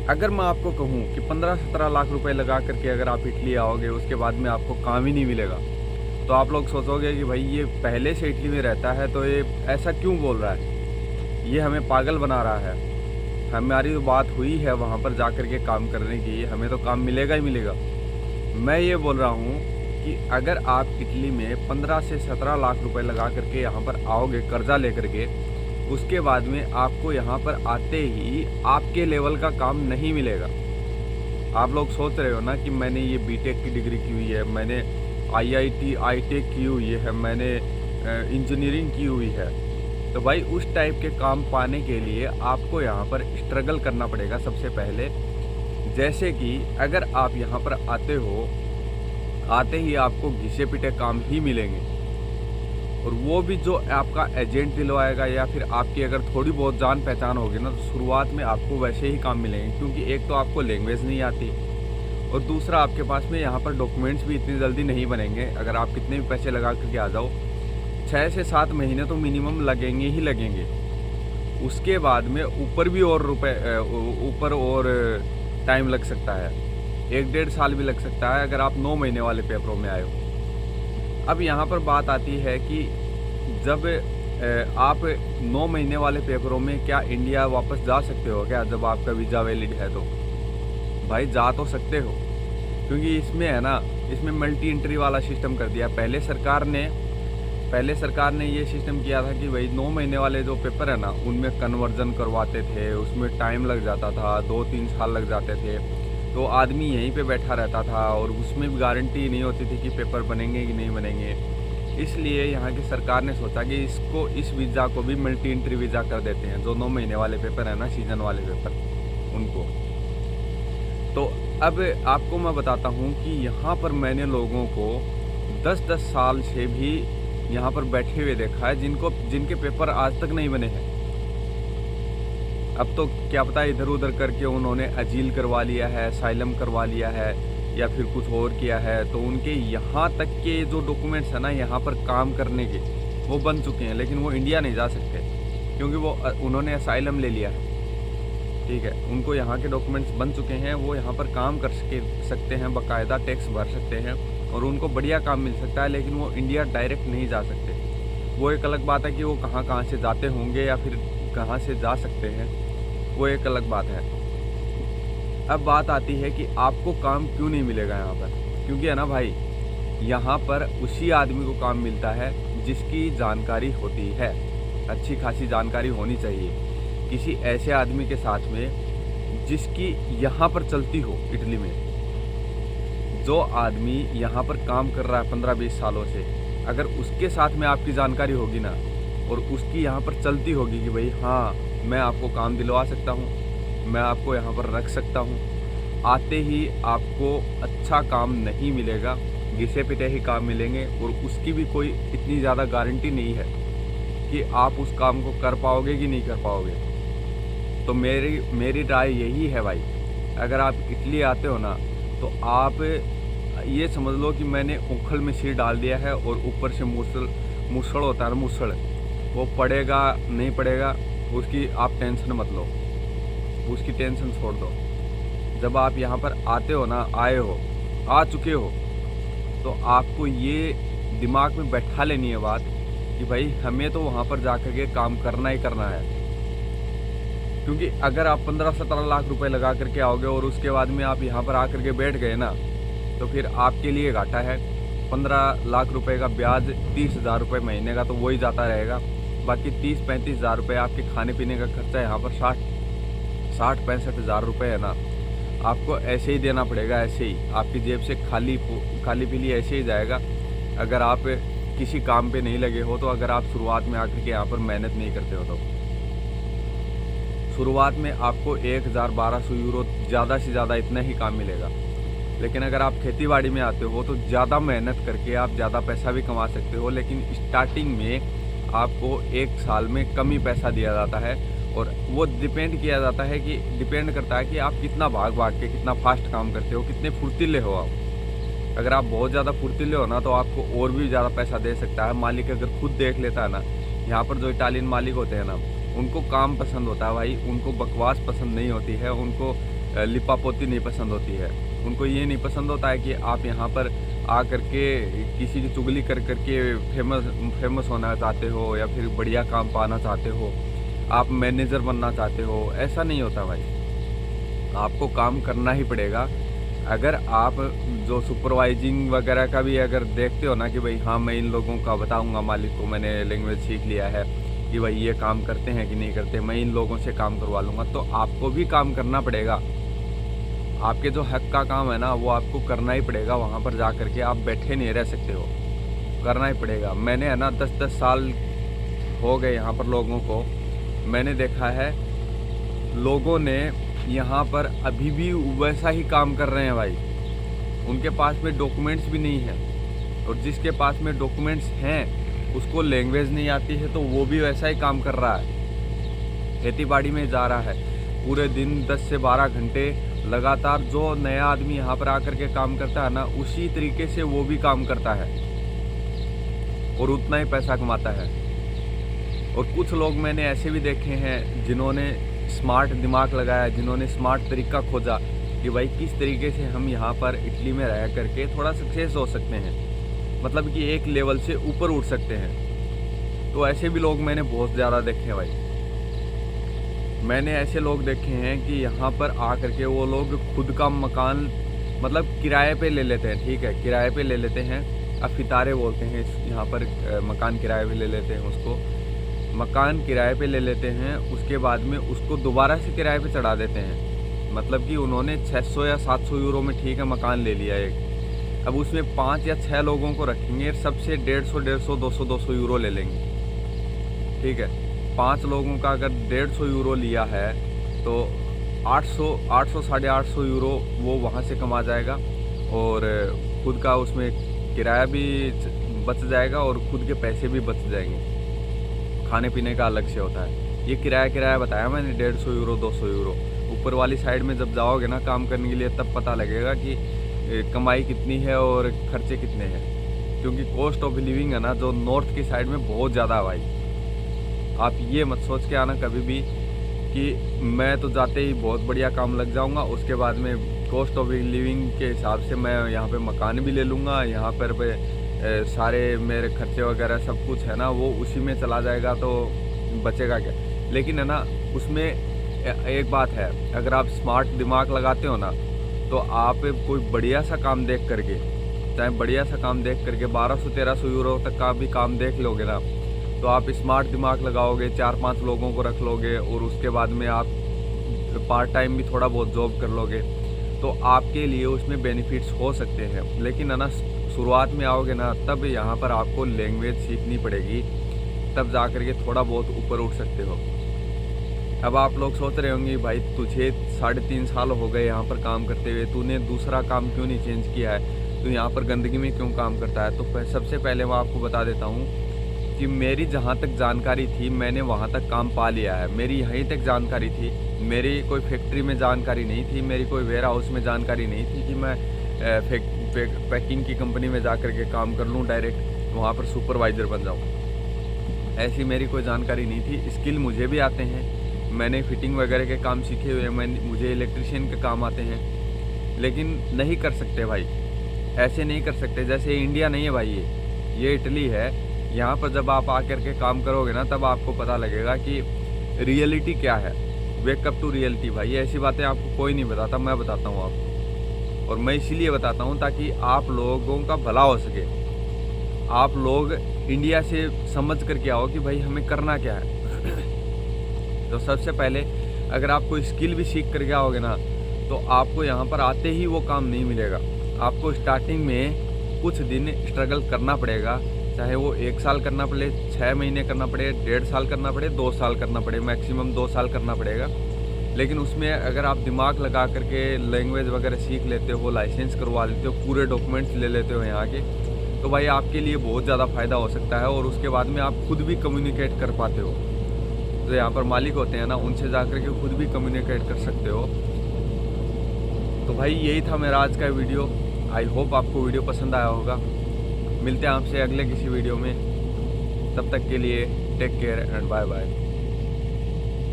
अगर मैं आपको कहूँ कि 15-17 लाख रुपए लगा करके अगर आप इटली आओगे, उसके बाद में आपको काम ही नहीं मिलेगा, तो आप लोग सोचोगे कि भाई ये पहले से इटली में रहता है तो ये ऐसा क्यों बोल रहा है, ये हमें पागल बना रहा है। हमारी तो बात हुई है वहाँ पर जा कर के काम करने की, हमें तो काम मिलेगा ही मिलेगा। मैं ये बोल रहा हूँ कि अगर आप इटली में 15 से 17 लाख रुपए लगा करके यहाँ पर आओगे कर्जा लेकर के, उसके बाद में आपको यहाँ पर आते ही आपके लेवल का काम नहीं मिलेगा। आप लोग सोच रहे हो ना कि मैंने ये बीटेक की डिग्री की हुई है, मैंने आईआईटी आईटेक की हुई है, मैंने इंजीनियरिंग की हुई है, तो भाई उस टाइप के काम पाने के लिए आपको यहाँ पर स्ट्रगल करना पड़ेगा सबसे पहले। जैसे कि अगर आप यहाँ पर आते हो, आते ही आपको घिसे पिटे काम ही मिलेंगे, और वो भी जो आपका एजेंट दिलवाएगा या फिर आपकी अगर थोड़ी बहुत जान पहचान होगी ना, तो शुरुआत में आपको वैसे ही काम मिलेंगे, क्योंकि एक तो आपको लैंग्वेज नहीं आती और दूसरा आपके पास में यहाँ पर डॉक्यूमेंट्स भी इतनी जल्दी नहीं बनेंगे। अगर आप कितने भी पैसे लगा करके आ जाओ, 6 से 7 महीने तो मिनिमम लगेंगे ही लगेंगे। उसके बाद में ऊपर भी और ऊपर और टाइम लग सकता है, 1-1.5 साल भी लग सकता है अगर आप 9 महीने वाले पेपरों में आए हो। अब यहाँ पर बात आती है कि जब आप 9 महीने वाले पेपरों में क्या इंडिया वापस जा सकते हो क्या, जब आपका वीज़ा वैलिड है तो भाई जा तो सकते हो, क्योंकि इसमें है ना, इसमें मल्टी एंट्री वाला सिस्टम कर दिया। पहले सरकार ने ये सिस्टम किया था कि भाई 9 महीने वाले जो पेपर है ना, उनमें कन्वर्जन करवाते थे, उसमें टाइम लग जाता था, 2-3 साल लग जाते थे, तो आदमी यहीं पे बैठा रहता था और उसमें भी गारंटी नहीं होती थी कि पेपर बनेंगे कि नहीं बनेंगे। इसलिए यहाँ की सरकार ने सोचा कि इस वीज़ा को भी मल्टी एंट्री वीज़ा कर देते हैं, जो 9 महीने वाले पेपर है ना, सीजन वाले पेपर, उनको। तो अब आपको मैं बताता हूँ कि यहाँ पर मैंने लोगों को 10-10 साल से भी यहाँ पर बैठे हुए देखा है, जिनके पेपर आज तक नहीं बने हैं। अब तो क्या पता इधर उधर करके उन्होंने अजील करवा लिया है, असाइलम करवा लिया है, या फिर कुछ और किया है, तो उनके यहाँ तक के जो डॉक्यूमेंट्स हैं ना यहाँ पर काम करने के, वो बन चुके हैं, लेकिन वो इंडिया नहीं जा सकते, क्योंकि उन्होंने असाइलम ले लिया है। ठीक है, उनको यहाँ के डॉक्यूमेंट्स बन चुके हैं, वो यहाँ पर काम कर सकते हैं, बाकायदा टैक्स भर सकते हैं और उनको बढ़िया काम मिल सकता है, लेकिन वो इंडिया डायरेक्ट नहीं जा सकते। वो एक अलग बात है कि वो कहाँ से जाते होंगे या फिर कहाँ से जा सकते हैं, वो एक अलग बात है। अब बात आती है कि आपको काम क्यों नहीं मिलेगा यहाँ पर, क्योंकि है ना भाई, यहाँ पर उसी आदमी को काम मिलता है जिसकी जानकारी होती है, अच्छी खासी जानकारी होनी चाहिए किसी ऐसे आदमी के साथ में जिसकी यहाँ पर चलती हो। इटली में जो आदमी यहाँ पर काम कर रहा है 15-20 सालों से, अगर उसके साथ में आपकी जानकारी होगी ना, और उसकी यहाँ पर चलती होगी कि भाई हाँ मैं आपको काम दिलवा सकता हूँ, मैं आपको यहाँ पर रख सकता हूँ, आते ही आपको अच्छा काम नहीं मिलेगा, घिसे पिटे ही काम मिलेंगे, और उसकी भी कोई इतनी ज़्यादा गारंटी नहीं है कि आप उस काम को कर पाओगे कि नहीं कर पाओगे। तो मेरी राय यही है भाई, अगर आप इटली आते हो ना, तो आप ये समझ लो कि मैंने उखल में सिर डाल दिया है और ऊपर से मूसड़ होता है ना, मूसड़, वो पड़ेगा नहीं पड़ेगा उसकी आप टेंशन मत लो, उसकी टेंशन छोड़ दो। जब आप यहाँ पर आते हो ना, आ चुके हो, तो आपको ये दिमाग में बैठा लेनी है बात कि भाई हमें तो वहाँ पर जा कर के काम करना ही करना है। क्योंकि अगर आप 15-17 लाख रुपए लगा करके आओगे और उसके बाद में आप यहाँ पर आकर के बैठ गए ना, तो फिर आपके लिए घाटा है। 15 लाख रुपए का ब्याज 30,000 रुपये महीने का, तो वही जाता रहेगा। बाकी 30-35 हज़ार रुपये आपके खाने पीने का खर्चा, यहाँ पर 60-65 हज़ार रुपये है ना, आपको ऐसे ही देना पड़ेगा, ऐसे ही आपकी जेब से खाली पीली ऐसे ही जाएगा, अगर आप किसी काम पे नहीं लगे हो तो। अगर आप शुरुआत में आकर के यहाँ पर मेहनत नहीं करते हो तो शुरुआत में आपको 1,000-1,200 यूरो ज़्यादा से ज़्यादा इतना ही काम मिलेगा। लेकिन अगर आप खेतीबाड़ी में आते हो तो ज़्यादा मेहनत करके आप ज़्यादा पैसा भी कमा सकते हो, लेकिन स्टार्टिंग में आपको 1 साल में कम ही पैसा दिया जाता है, और वो डिपेंड करता है कि आप कितना भाग के कितना फास्ट काम करते हो, कितने फुर्तीले हो आप। अगर आप बहुत ज़्यादा फुर्तीले हो ना, तो आपको और भी ज़्यादा पैसा दे सकता है। मालिक अगर खुद देख लेता है ना, यहाँ पर जो इटालियन मालिक होते हैं ना, उनको काम पसंद होता है भाई, उनको बकवास पसंद नहीं होती है, उनको लिपापोती नहीं पसंद होती है। उनको ये नहीं पसंद होता है कि आप यहाँ पर आ करके किसी की चुगली कर करके फेमस होना चाहते हो या फिर बढ़िया काम पाना चाहते हो, आप मैनेजर बनना चाहते हो। ऐसा नहीं होता भाई, आपको काम करना ही पड़ेगा। अगर आप जो सुपरवाइजिंग वगैरह का भी अगर देखते हो ना कि भाई हाँ मैं इन लोगों का बताऊंगा, मालिक को मैंने लैंग्वेज सीख लिया है कि भाई ये काम करते हैं कि नहीं करते, मैं इन लोगों से काम करवा लूँगा, तो आपको भी काम करना पड़ेगा। आपके जो हक का काम है ना वो आपको करना ही पड़ेगा। वहाँ पर जा कर के आप बैठे नहीं रह सकते हो, करना ही पड़ेगा। मैंने है ना 10-10 साल हो गए यहाँ पर लोगों को, मैंने देखा है लोगों ने यहाँ पर अभी भी वैसा ही काम कर रहे हैं भाई। उनके पास में डॉक्यूमेंट्स भी नहीं है, और जिसके पास में डॉक्यूमेंट्स हैं उसको लैंग्वेज नहीं आती है तो वो भी वैसा ही काम कर रहा है। खेती बाड़ी में जा रहा है पूरे दिन 10 से 12 घंटे लगातार। जो नया आदमी यहाँ पर आकर के काम करता है ना उसी तरीके से वो भी काम करता है और उतना ही पैसा कमाता है। और कुछ लोग मैंने ऐसे भी देखे हैं जिन्होंने स्मार्ट दिमाग लगाया, जिन्होंने स्मार्ट तरीका खोजा कि भाई किस तरीके से हम यहाँ पर इटली में रह करके थोड़ा सक्सेस हो सकते हैं, मतलब कि एक लेवल से ऊपर उठ सकते हैं। तो ऐसे भी लोग मैंने बहुत ज़्यादा देखे हैं भाई। मैंने ऐसे लोग देखे हैं कि यहाँ पर आ करके वो लोग खुद का मकान मतलब किराए पे ले लेते हैं, ठीक है, किराए पे ले लेते हैं। अब फितारे बोलते हैं यहाँ पर, मकान किराए पे ले लेते हैं उसको, मकान किराए पे ले लेते हैं। उसके बाद में उसको दोबारा से किराए पे चढ़ा देते हैं। मतलब कि उन्होंने 600 या 700 यूरो में, ठीक है, मकान ले लिया एक। अब उसमें 5 या 6 लोगों को रखेंगे, सबसे 150, 200 यूरो ले लेंगे, ठीक है। 5 लोगों का अगर 150 यूरो लिया है तो 800 850 यूरो वो वहाँ से कमा जाएगा, और खुद का उसमें किराया भी बच जाएगा और खुद के पैसे भी बच जाएंगे। खाने पीने का अलग से होता है। ये किराया बताया मैंने 150 यूरो 200 यूरो। ऊपर वाली साइड में जब जाओगे ना काम करने के लिए तब पता लगेगा कि कमाई कितनी है और खर्चे कितने हैं। क्योंकि कॉस्ट ऑफ लिविंग है ना जो नॉर्थ की साइड में बहुत ज़्यादा है भाई। आप ये मत सोच के आना कभी भी कि मैं तो जाते ही बहुत बढ़िया काम लग जाऊंगा, उसके बाद में कॉस्ट ऑफ लिविंग के हिसाब से मैं यहाँ पे मकान भी ले लूँगा, यहाँ पर सारे मेरे खर्चे वगैरह सब कुछ है ना वो उसी में चला जाएगा, तो बचेगा क्या। लेकिन है ना उसमें एक बात है, अगर आप स्मार्ट दिमाग लगाते हो ना तो आप कोई बढ़िया सा काम देख करके, चाहे बढ़िया सा काम देख करके 1200-1300 यूरो तक का भी काम देख लोगे ना, तो आप स्मार्ट दिमाग लगाओगे, 4-5 लोगों को रख लोगे और उसके बाद में आप पार्ट टाइम भी थोड़ा बहुत जॉब कर लोगे, तो आपके लिए उसमें बेनिफिट्स हो सकते हैं। लेकिन है ना शुरुआत में आओगे ना तब यहाँ पर आपको लैंग्वेज सीखनी पड़ेगी, तब जा कर के थोड़ा बहुत ऊपर उठ सकते हो। अब आप लोग सोच रहे होंगे भाई तुझे 3.5 साल हो गए यहाँ पर काम करते हुए, तूने दूसरा काम क्यों नहीं चेंज किया है, तू यहाँ पर गंदगी में क्यों काम करता है। तो सबसे पहले मैं आपको बता देता हूँ कि मेरी जहाँ तक जानकारी थी मैंने वहाँ तक काम पा लिया है। मेरी यहीं तक जानकारी थी, मेरी कोई फैक्ट्री में जानकारी नहीं थी, मेरी कोई वेयर हाउस में जानकारी नहीं थी कि मैं पैकिंग की कंपनी में जा कर के काम कर लूँ, डायरेक्ट वहाँ पर सुपरवाइज़र बन जाऊँ। ऐसी मेरी कोई जानकारी नहीं थी। स्किल मुझे भी आते हैं, मैंने फिटिंग वगैरह के काम सीखे हुए हैं, मुझे इलेक्ट्रिशियन के काम आते हैं, लेकिन नहीं कर सकते भाई, ऐसे नहीं कर सकते। जैसे इंडिया नहीं है भाई, ये इटली है। यहाँ पर जब आप आकर के काम करोगे ना तब आपको पता लगेगा कि रियलिटी क्या है। वेकअप टू रियलिटी भाई, ऐसी बातें आपको कोई नहीं बताता, मैं बताता हूँ आपको। और मैं इसीलिए बताता हूँ ताकि आप लोगों का भला हो सके, आप लोग इंडिया से समझ करके आओ कि भाई हमें करना क्या है। तो सबसे पहले अगर आप कोई स्किल भी सीख करके आओगे ना तो आपको यहाँ पर आते ही वो काम नहीं मिलेगा। आपको स्टार्टिंग में कुछ दिन स्ट्रगल करना पड़ेगा, चाहे वो 1 साल करना पड़े, 6 महीने करना पड़े, 1.5 साल करना पड़े, 2 साल करना पड़े, मैक्सिमम 2 साल करना पड़ेगा। लेकिन उसमें अगर आप दिमाग लगा करके लैंग्वेज वगैरह सीख लेते हो, लाइसेंस करवा लेते हो, पूरे डॉक्यूमेंट्स ले लेते हो यहाँ के, तो भाई आपके लिए बहुत ज़्यादा फ़ायदा हो सकता है। और उसके बाद में आप खुद भी कम्युनिकेट कर पाते हो। तो यहाँ पर मालिक होते हैं ना, उनसे जा कर के खुद भी कम्युनिकेट कर सकते हो। तो भाई यही था मेरा आज का वीडियो। आई होप आपको वीडियो पसंद आया होगा। मिलते हैं आपसे अगले किसी वीडियो में, तब तक के लिए take care and bye bye.